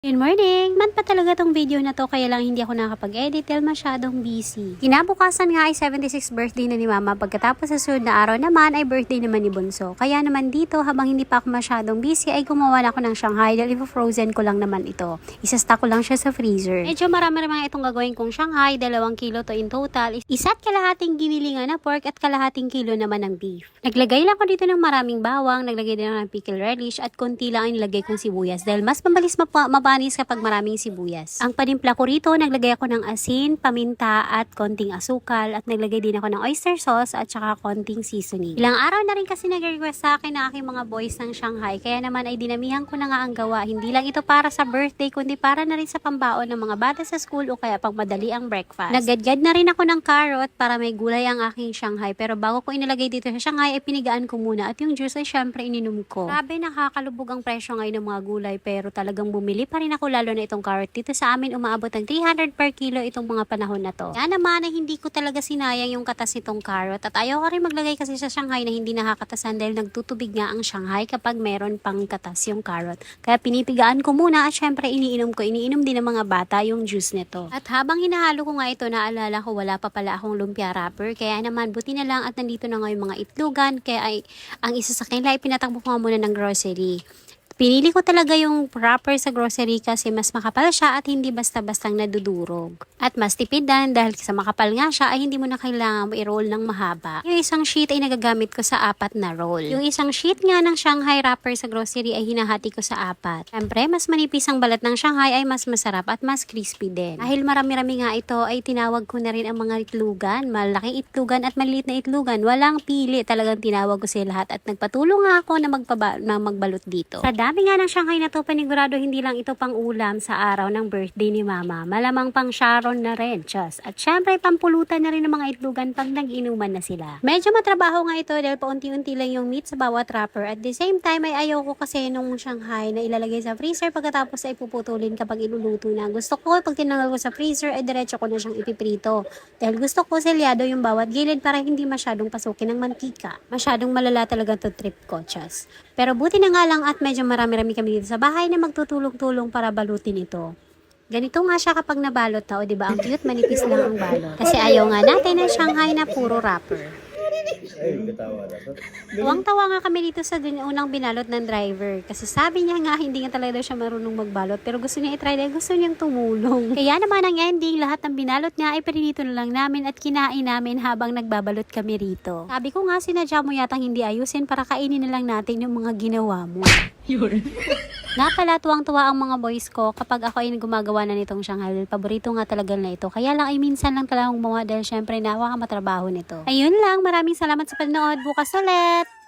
Good morning! Man pa talaga tong video na to kaya lang hindi ako nakapag-edit dahil masyadong busy. Kinabukasan nga ay 76th birthday na ni Mama, pagkatapos sa sunod na araw naman ay birthday naman ni Bunso. Kaya naman dito habang hindi pa ako masyadong busy ay gumawa na ako ng Shanghai dahil i-frozen ko lang naman ito. Isa-stock ko lang siya sa freezer. Medyo marami-rami itong gagawin kong Shanghai, 2 kilo to in total. Isa't kalahating ginilingan na pork at kalahating kilo naman ng beef. Naglagay lang ako dito ng maraming bawang, naglagay din ako ng pickle relish at konti lang ang nilagay kong sibuyas dahil mas mabilis mapanis kapag maraming sibuyas. Ang panimpla ko rito, naglagay ako ng asin, paminta at konting asukal at naglagay din ako ng oyster sauce at saka konting seasoning. Ilang araw na rin kasi nag-request sa akin ng aking mga boys ng Shanghai kaya naman ay dinamihan ko na nga ang gawa. Hindi lang ito para sa birthday kundi para na rin sa pambaon ng mga bata sa school o kaya pang madali ang breakfast. Naggadgad na rin ako ng carrot para may gulay ang aking Shanghai pero bago ko inilagay dito sa Shanghai ay pinigaan ko muna at yung juice ay syempre ininom ko. Grabe, nakakalubog ang presyo ngayon ng mga gulay pero talagang bumili pa rin ako lalo na itong carrot. Dito sa amin umaabot ng 300 per kilo itong mga panahon na to. Yan naman ay hindi ko talaga sinayang yung katas nitong carrot at ayaw ko rin maglagay kasi sa Shanghai na hindi nakakatasan dahil nagtutubig nga ang Shanghai kapag meron pang katas yung carrot. Kaya pinipigaan ko muna at syempre iniinom din ng mga bata yung juice nito. At habang hinahalo ko nga ito, naalala ko wala pa pala akong lumpia wrapper kaya naman buti na lang at nandito na nga yung mga itlogan kaya ay ang isa sa kanila ay pinatakbo ko muna ng grocery. Pinili ko talaga yung wrapper sa grocery kasi mas makapal siya at hindi basta-bastang nadudurog. At mas tipid din dahil sa makapal nga siya ay hindi mo na kailangan i-roll ng mahaba. Yung isang sheet ay nagagamit ko sa 4 na roll. Yung isang sheet nga ng Shanghai wrapper sa grocery ay hinahati ko sa 4. Siyempre, mas manipis ang balat ng Shanghai ay mas masarap at mas crispy din. Dahil marami-rami nga ito ay tinawag ko na rin ang mga itlugan. Malaking itlugan at maliit na itlugan. Walang pili. Talagang tinawag ko sila lahat at nagpatulong nga ako na magbalot dito. Dami nga ng Shanghai na to, panigurado hindi lang ito pang ulam sa araw ng birthday ni Mama. Malamang pang Sharon na rin, Diyos. At syempre, pampulutan na rin ng mga itlugan pag nag-inuman na sila. Medyo matrabaho nga ito dahil paunti-unti lang yung meat sa bawat wrapper. At the same time, ay ayaw ko kasi nung Shanghai na ilalagay sa freezer pagkatapos ay puputulin kapag iluluto na. Gusto ko, pag tinanggal ko sa freezer, ay diretso ko na siyang ipiprito. Dahil gusto ko selyado yung bawat gilid para hindi masyadong pasukin ng mantika. Masyadong malala talaga to trip ko, Diyos. Pero buti na nga lang at medyo marami-rami kami dito sa bahay na magtutulong-tulong para balutin ito. Ganito nga siya kapag nabalot na, o diba ang cute, manipis lang ang balot. Kasi ayaw nga natin ng Shanghai na puro wrapper. Tuwang-tawa nga kami dito sa unang binalot ng driver. Kasi sabi niya nga hindi nga talaga siya marunong magbalot. Pero gusto niya i-try dahil gusto niyang tumulong. Kaya naman ang ending, lahat ng binalot niya ay prinito na lang namin at kinain namin habang nagbabalot kami rito. Sabi ko nga sinadya mo yatang hindi ayusin para kainin na lang natin yung mga ginawa mo. Nga pala, tuwang-tuwa ang mga boys ko kapag ako ay gumagawa na nitong Shanghai. Paborito nga talaga na ito. Kaya lang ay minsan lang talagang gumawa dahil syempre nawa ka matrabaho nito. Ayun lang, maraming salamat sa panonood. Bukas ulit!